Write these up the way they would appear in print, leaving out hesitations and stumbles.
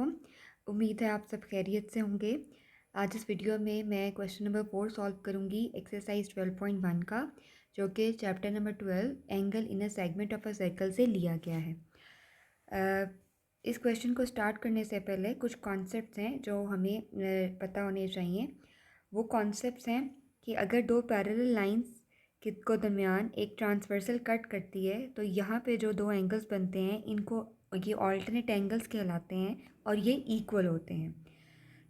अलैकुम। उम्मीद है आप सब खैरियत से होंगे। आज इस वीडियो में मैं क्वेश्चन नंबर 4 सॉल्व करूंगी एक्सरसाइज 12.1 का, जो कि chapter number 12 angle in a segment of a circle से लिया गया है। इस क्वेश्चन को स्टार्ट करने से पहले कुछ कॉन्सेप्ट्स हैं जो हमें पता होने चाहिए। वो कॉन्सेप्ट्स हैं कि अगर दो पैरेलल लाइंस को दरमियान एक ट्रांसवर्सल कट करती है तो यहाँ पे जो दो एंगल्स बनते हैं इनको ये ऑल्टरनेट एंगल्स कहलाते हैं और ये इक्वल होते हैं।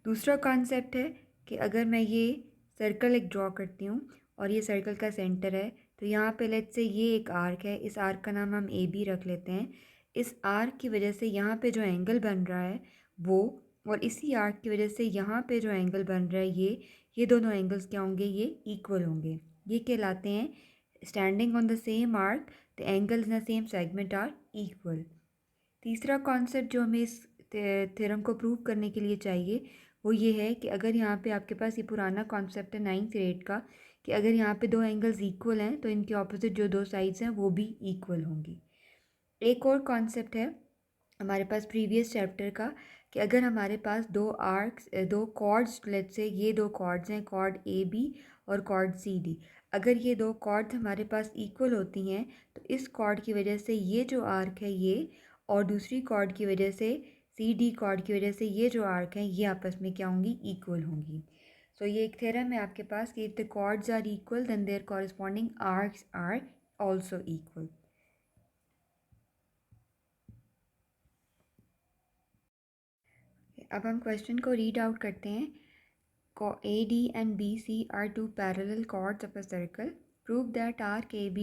दूसरा कॉन्सेप्ट है कि अगर मैं ये सर्कल एक ड्रॉ करती हूँ और ये सर्कल का सेंटर है, तो यहाँ पे लेट्स से ये एक आर्क है, इस आर्क का नाम हम ए बी रख लेते हैं। इस आर्क की वजह से यहाँ पे जो एंगल बन रहा है वो, और इसी आर्क की वजह से यहाँ पे जो एंगल बन रहा है ये दोनों एंगल्स क्या होंगे, ये इक्वल होंगे। ये कहलाते हैं standing on the same arc the angles in the same segment are equal. तीसरा कॉन्सेप्ट जो हमें इस थ्योरम को प्रूव करने के लिए चाहिए वो ये है कि अगर यहाँ पे आपके पास ये पुराना कॉन्सेप्ट है 9th ग्रेड का, कि अगर यहाँ पे दो एंगल्स इक्वल हैं तो इनके ऑपोजिट जो दो साइड्स हैं वो भी इक्वल होंगी। एक और कॉन्सेप्ट है हमारे पास प्रीवियस चैप्टर का, कि अगर हमारे पास दो आर्क्स, दो कॉर्ड्स, लेट्स से ये दो कॉर्ड्स हैं, कॉर्ड ए बी और कॉर्ड सी डी। अगर ये दो कॉर्ड्स हमारे पास इक्वल होती हैं तो इस कॉर्ड की वजह से ये जो आर्क है ये, और दूसरी कॉर्ड की वजह से सी डी कॉर्ड की वजह से ये जो आर्क है ये आपस में क्या होंगी, इक्वल होंगी। सो ये एक थ्योरम है आपके पास कि if the chords are equal then their corresponding arcs are also equal. अब हम क्वेश्चन को रीड आउट करते हैं। AD and BC are two parallel chords of a circle. Prove that arc AB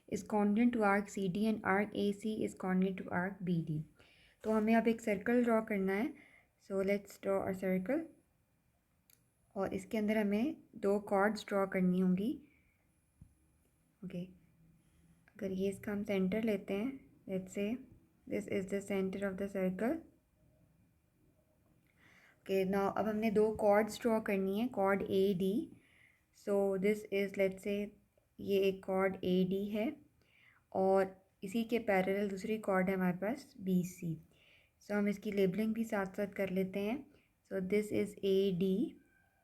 is congruent to arc CD and arc AC is congruent to arc BD. तो हमें अब एक circle draw करना है। So let's draw a circle, और इसके अंदर हमें दो कॉर्ड्स ड्रॉ करनी होंगी। ओके, अगर ये इसका हम सेंटर लेते हैं, let's say this is the centre of the circle. Okay, now अब हमने दो कॉर्ड्स ड्रॉ करनी है, chord A D. So this is, let's say ये एक कॉर्ड ए डी है और इसी के पैरेलल दूसरी कॉर्ड है हमारे पास बी सी। सो हम इसकी लेबलिंग भी साथ साथ कर लेते हैं। So this is A D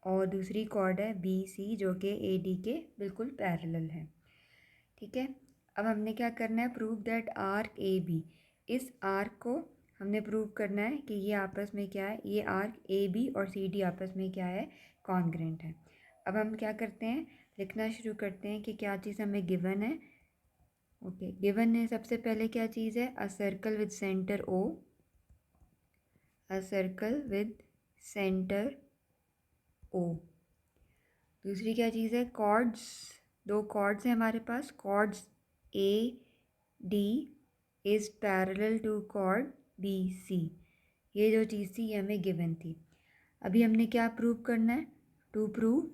और दूसरी कॉर्ड है बी सी जो कि ए डी के बिल्कुल पैरेलल है। ठीक है, अब हमने क्या करना है, prove that arc A B, इस आर्क को हमने प्रूव करना है कि ये आपस में क्या है, ये आर्क ए बी और सी डी आपस में क्या है, कॉन्ग्रेंट है। अब हम क्या करते हैं, लिखना शुरू करते हैं कि क्या चीज़ हमें गिवन है। ओके, गिवन है सबसे पहले क्या चीज़ है, a circle with center O, a circle with center O. दूसरी क्या चीज़ है, कॉर्ड्स, दो कॉर्ड्स हैं हमारे पास, chords A D is parallel to chord B C. ये जो चीज़ थी ये हमें गिवन थी। अभी हमने क्या प्रूव करना है, टू प्रूव,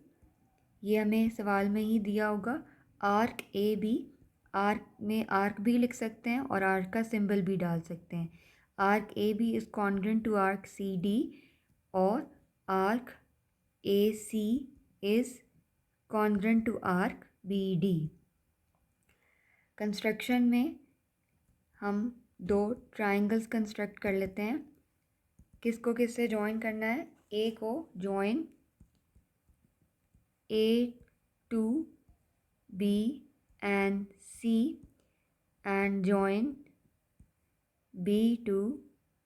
ये हमें सवाल में ही दिया होगा, आर्क ए बी, आर्क में आर्क भी लिख सकते हैं और आर्क का सिंबल भी डाल सकते हैं। Arc A B is congruent to arc C D और arc A C is congruent to arc B D. Construction में हम दो ट्राइंगल्स कंस्ट्रक्ट कर लेते हैं। किसको किससे जॉइन करना है, ए को join A to B and C and join B to,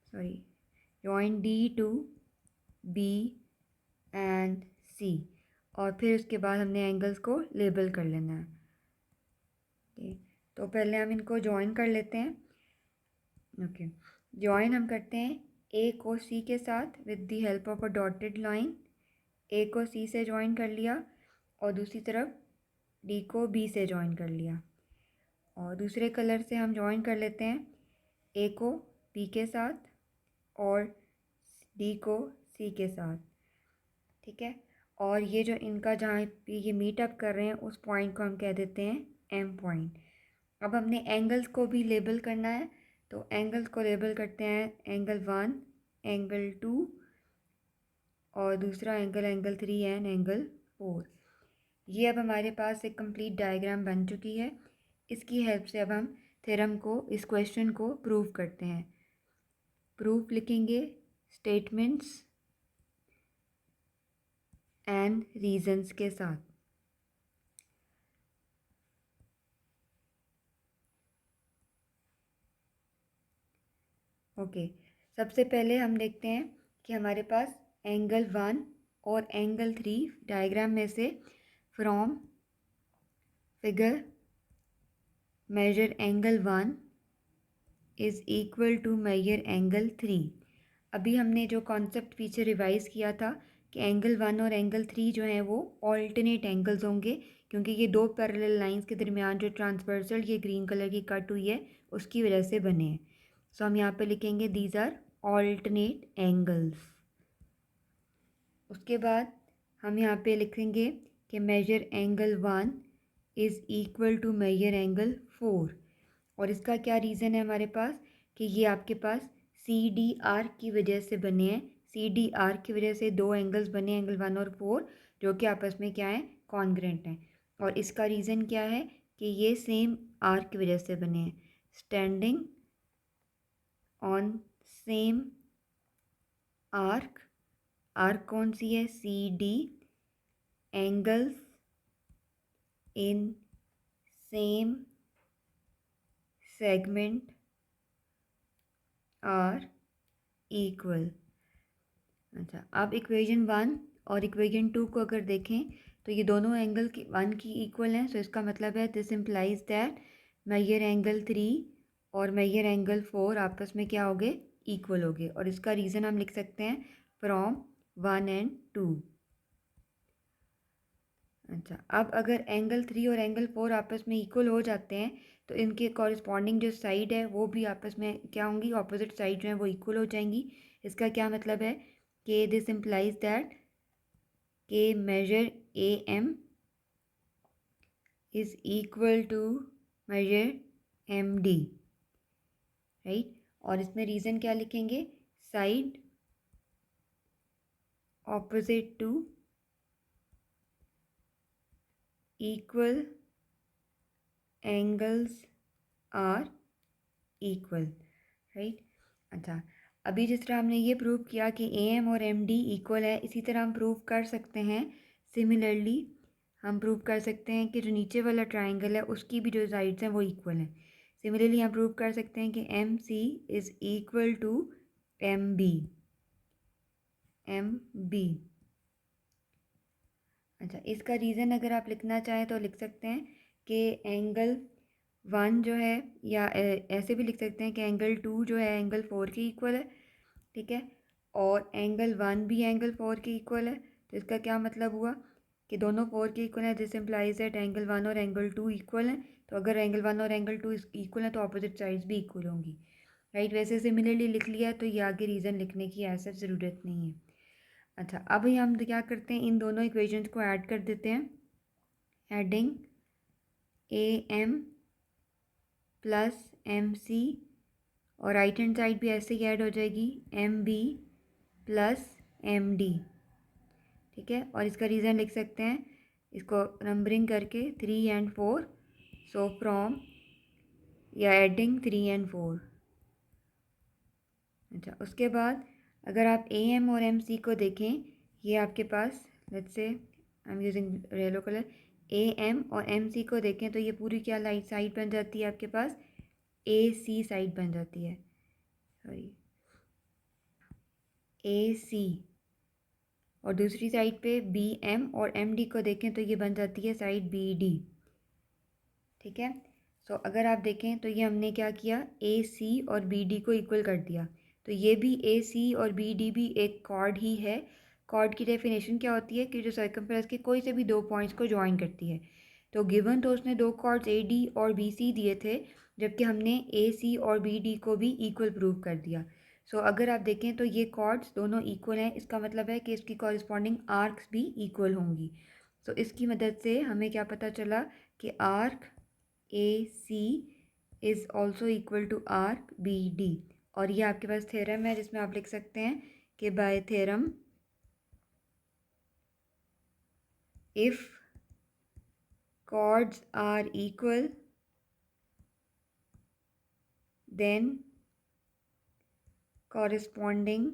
sorry, join D to B and C, और फिर उसके बाद हमने एंगल्स को लेबल कर लेना है। तो पहले हम इनको जॉइन कर लेते हैं। ओके, जॉइन हम करते हैं ए को सी के साथ with the help of a dotted line. A को सी से जॉइन कर लिया और दूसरी तरफ डी को बी से जॉइन कर लिया, और दूसरे कलर से हम जॉइन कर लेते हैं ए को बी के साथ और डी को सी के साथ। ठीक है, और ये जो इनका जहाँ पे ये मीट अप कर रहे हैं उस पॉइंट को हम कह देते हैं एम पॉइंट। अब हमने एंगल्स को भी लेबल करना है, तो एंगल्स को लेबल करते हैं, एंगल 1, एंगल 2 और दूसरा एंगल, एंगल 3 एंड एंगल 4। ये अब हमारे पास एक कंप्लीट डायग्राम बन चुकी है। इसकी हेल्प से अब हम थ्योरम को, इस क्वेश्चन को प्रूव करते हैं। प्रूफ लिखेंगे स्टेटमेंट्स एंड रीजंस के साथ। ओके, सबसे पहले हम देखते हैं कि हमारे पास एंगल 1 और एंगल 3 डायग्राम में से from figure measure angle 1 is equal to measure angle 3। अभी हमने जो कॉन्सेप्ट पीछे रिवाइज़ किया था कि एंगल 1 और एंगल 3 जो हैं वो ऑल्टरनेट एंगल्स होंगे, क्योंकि ये दो पैरेलल लाइंस के दरमियान जो ट्रांसवर्सल ये ग्रीन कलर की कट हुई है उसकी वजह से बने हैं। सो हम यहाँ पे लिखेंगे दीज आर ऑल्टरनेट एंगल्स। उसके बाद हम यहाँ पे लिखेंगे कि measure angle 1 is equal to measure angle 4। और इसका क्या रीज़न है हमारे पास कि ये आपके पास सी डी आर की वजह से बने हैं। सी डी आर की वजह से दो एंगल्स बने, एंगल 1 और 4, जो कि आपस में क्या है, कॉन्ग्रेंट हैं। और इसका रीज़न क्या है कि ये सेम आर की वजह से बने हैं, standing on same arc. Arc कौन सी है, C D, angles in same segment are equal. अच्छा, अब इक्वेशन 1 और इक्वेशन 2 को अगर देखें तो ये दोनों एंगल की 1 की इक्वल हैं। सो इसका मतलब है this implies that measure angle 3 और मेजर एंगल 4 आपस में क्या हो गए, इक्वल हो गए। और इसका रीज़न हम लिख सकते हैं फ्रॉम 1 एंड 2। अच्छा, अब अगर एंगल 3 और एंगल 4 आपस में इक्वल हो जाते हैं तो इनके कॉरस्पॉन्डिंग जो साइड है वो भी आपस में क्या होंगी, ऑपोजिट साइड जो है वो इक्वल हो जाएंगी। इसका क्या मतलब है कि दिस इम्प्लाइज दैट के measure A M is equal to measure M D, right. और इसमें रीज़न क्या लिखेंगे, side opposite to equal angles are equal, right. अच्छा, अभी जिस तरह हमने ये प्रूव किया कि ए एम और एम डी इक्वल है, इसी तरह हम प्रूव कर सकते हैं, सिमिलरली हम प्रूव कर सकते हैं कि जो नीचे वाला ट्राइंगल है उसकी भी जो साइड्स हैं वो इक्वल हैं। सिमिलरली हम प्रूव कर सकते हैं कि M C is equal to M B, M B. अच्छा, इसका रीज़न अगर आप लिखना चाहें तो लिख सकते हैं कि एंगल 1 जो है, या ऐसे भी लिख सकते हैं कि एंगल 2 जो है एंगल 4 के इक्वल है, ठीक है। और एंगल 1 भी एंगल 4 के इक्वल है। तो इसका क्या मतलब हुआ कि दोनों 4 के इक्वल है, दिस इम्प्लाइज दैट एंगल 1 और एंगल 2 इक्वल हैं। तो अगर एंगल 1 और एंगल 2 इक्वल हैं तो अपोजिट साइड्स भी इक्वल होंगी, राइट। वैसे सिमिलरली लिख लिया तो ये आगे रीज़न लिखने की ऐसा ज़रूरत नहीं है। अच्छा, अब हम क्या करते हैं, इन दोनों इक्वेशंस को ऐड कर देते हैं। Adding A M plus M C, और राइट हैंड साइड भी ऐसे ही ऐड हो जाएगी, M B plus M D, ठीक है। और इसका रीज़न लिख सकते हैं, इसको नंबरिंग करके 3 एंड 4, सो फ्रॉम या एडिंग 3 एंड 4। अच्छा, उसके बाद अगर आप ए एम और एम सी को देखें, ये आपके पास let's say I am using yellow colour, A M और एम सी को देखें तो ये पूरी क्या लाइट साइड बन जाती है आपके पास, ए सी साइड बन जाती है, सॉरी ए सी। और दूसरी साइड पे बी एम और एम डी को देखें तो ये बन जाती है साइड बी डी, ठीक है। सो अगर आप देखें तो ये हमने क्या किया, ए सी और बी डी को इक्वल कर दिया। तो ये भी ए सी और बी डी भी एक कॉर्ड ही है। कॉर्ड की डेफिनेशन क्या होती है कि जो सर्कमफ्रेंस के कोई से भी दो पॉइंट्स को ज्वाइन करती है। तो गिवन तो उसने दो कॉर्ड्स ए डी और बी सी दिए थे, जबकि हमने ए सी और बी डी को भी इक्वल प्रूव कर दिया। सो अगर आप देखें तो ये कॉर्ड्स दोनों इक्वल हैं, इसका मतलब है कि इसकी कॉरस्पॉन्डिंग आर्क्स भी इक्वल होंगी। सो इसकी मदद से हमें क्या पता चला कि arc AC is also equal to arc BD। और ये आपके पास थ्योरम है जिसमें आप लिख सकते हैं कि by theorem if chords are equal then corresponding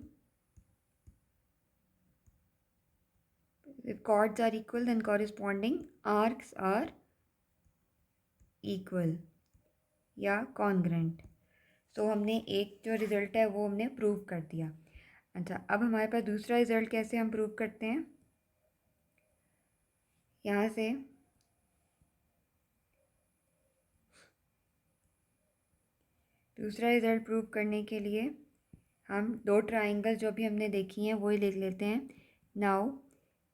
If chords are equal, then corresponding arcs are equal या congruent. तो हमने एक जो रिज़ल्ट है वो हमने प्रूव कर दिया. अच्छा, अब हमारे पास दूसरा रिज़ल्ट कैसे हम प्रूव करते हैं. यहाँ से दूसरा रिज़ल्ट प्रूव करने के लिए हम दो ट्राइंगल जो भी हमने देखी हैं वो ही लिख लेते हैं. Now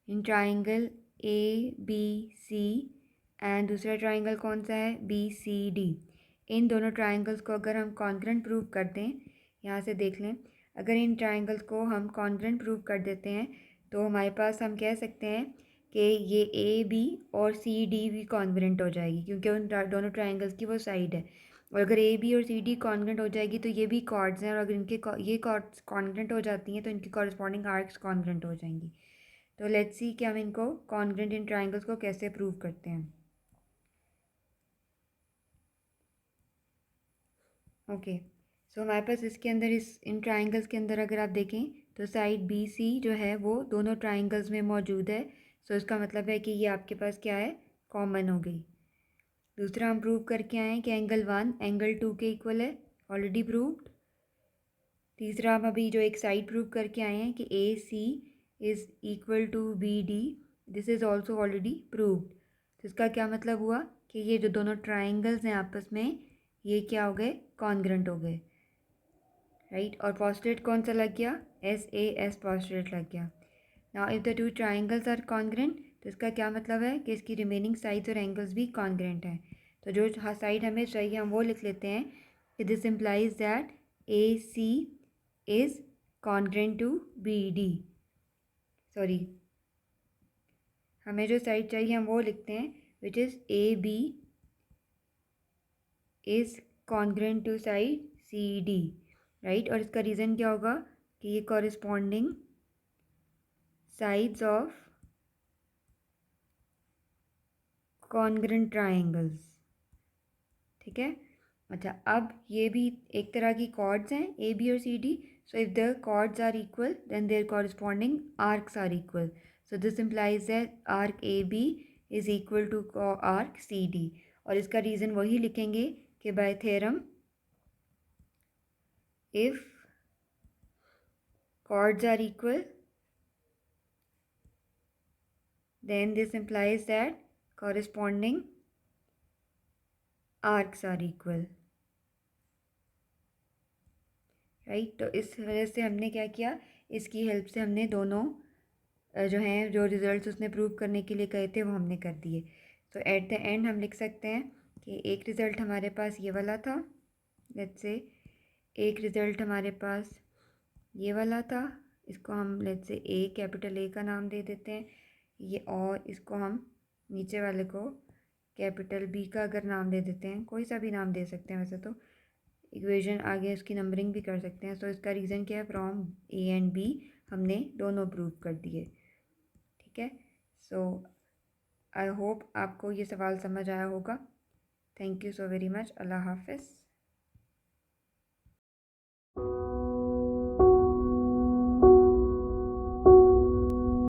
in triangle A B C and दूसरा ट्राइंगल कौन सा है, बी सी डी. इन दोनों ट्राइंगल्स को अगर हम कॉन्ग्रुएंट प्रूव कर दें, यहाँ से देख लें, अगर इन ट्राइंगल्स को हम कॉन्ग्रुएंट प्रूव कर देते हैं तो हमारे पास हम कह सकते हैं कि ये ए बी और सी डी भी कॉन्ग्रुएंट हो जाएगी क्योंकि उन दोनों ट्राइंगल्स की वो साइड है. और अगर ए बी और सी डी कॉन्ग्रुएंट हो जाएगी तो ये भी कॉर्ड्स हैं, और अगर इनके ये कॉर्ड्स कॉन्ग्रुएंट हो जाती हैं तो इनकी कॉरस्पॉन्डिंग आर्क्स कॉन्ग्रुएंट हो जाएंगी. तो लेट्स सी कि हम इनको कॉन्ग्रुएंट इन ट्राइंगल्स को कैसे प्रूव करते हैं. ओके, सो हमारे पास इसके अंदर इन ट्राइंगल्स के अंदर अगर आप देखें तो साइड बी सी जो है वो दोनों ट्राइंगल्स में मौजूद है. सो इसका मतलब है कि ये आपके पास क्या है, कॉमन हो गई. दूसरा हम प्रूव करके आए हैं कि एंगल 1 एंगल 2 के इक्वल है, ऑलरेडी प्रूव्ड. तीसरा हम अभी जो एक साइड प्रूव करके आए हैं कि A C is equal to B D, this is also already proved. तो इसका क्या मतलब हुआ कि ये जो दोनों ट्राइंगल्स हैं आपस में ये क्या हो गए, कॉन्ग्रुएंट हो गए, राइट. और पोस्टुलेट कौन सा लग गया, एस ए एस पोस्टुलेट लग गया. Now if the two triangles are congruent तो इसका क्या मतलब है कि इसकी रिमेनिंग साइड्स और एंगल्स भी कॉन्ग्रुएंट हैं. तो जो साइड हमें चाहिए हम वो लिख लेते हैं कि this implies that A C is congruent to B D. Sorry, हमें जो साइड चाहिए हम वो लिखते हैं which is A B is congruent to side C D, right. और इसका रीज़न क्या होगा कि ये corresponding sides of congruent triangles, ठीक है. अच्छा, अब ये भी एक तरह की कॉर्ड्स हैं ए बी और C D. So if the chords are equal then their corresponding arcs are equal. So this implies that arc A B is equal to arc C D. और इसका रीज़न वही लिखेंगे कि by theorem if chords are equal then this implies that corresponding arcs are equal, right. तो इस वजह से हमने क्या किया, इसकी हेल्प से हमने दोनों जो हैं जो रिज़ल्ट्स उसने प्रूव करने के लिए कहे थे वो हमने कर दिए. तो एट द एंड हम लिख सकते हैं कि एक रिज़ल्ट हमारे पास ये वाला था, लेट्स से एक रिज़ल्ट हमारे पास ये वाला था, इसको हम let's say A capital A का नाम दे देते हैं ये, और इसको हम नीचे वाले को कैपिटल बी का अगर नाम दे देते हैं, कोई सा भी नाम दे सकते हैं वैसे तो, इक्वेशन आगे उसकी नंबरिंग भी कर सकते हैं. सो इसका रीज़न क्या है, फ्रॉम ए एंड बी हमने दोनों प्रूव कर दिए, ठीक है. सो आई होप आपको ये सवाल समझ आया होगा. Thank you so very much. अल्लाह हाफिज़.